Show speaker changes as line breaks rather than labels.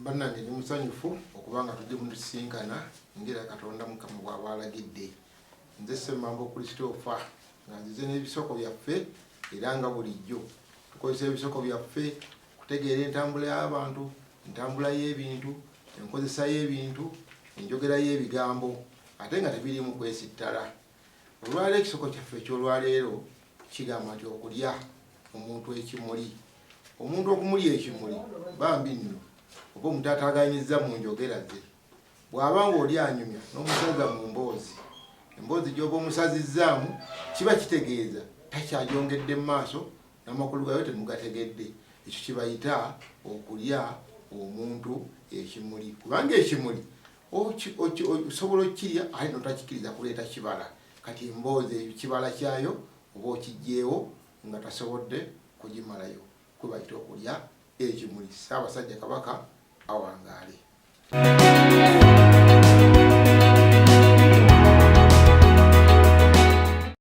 Bannange ndi musanyufu okubanga tujje muntusinkana ngera Katonda Mukama bw'abalagidde. Nze Ssemambo Christopher nga nzize n'ebisoko byaffe era nga bulijjo tukozesa ebisoko byaffe kutegeera entambula y'abantu, entambula y'ebintu, enkozesa y'ebintu, enjogera y'ebigambo ate nga tebirimu kwesittala. Olwaleero ekisoko kyaffe eky'olwaleero kigamba nti okulya omuntu ekimuli. Omuntu okumulya ekimuli bambi nno oba omuntu ataaganyizza mu njogera ze. Bw'aba ng'oli anyumya n'omusaza mu mboozi, emboozi gy'oba omusazizzaamu kiba kitegeeza takyagyongedde mu maaso n'amakulu gayo temugategedde. Ekyo kibayita okulya omuntu ekimuli. Kubanga ekimuli osobola okkirya ate n'otakikiriza kuleeta kibala. Kati emboozi ekibala kyayo oba okiggyeewo nga tasobodde kugimalayo. Kwe bayita okulya ekimuli. Ssaabasajja Kabaka awangaale.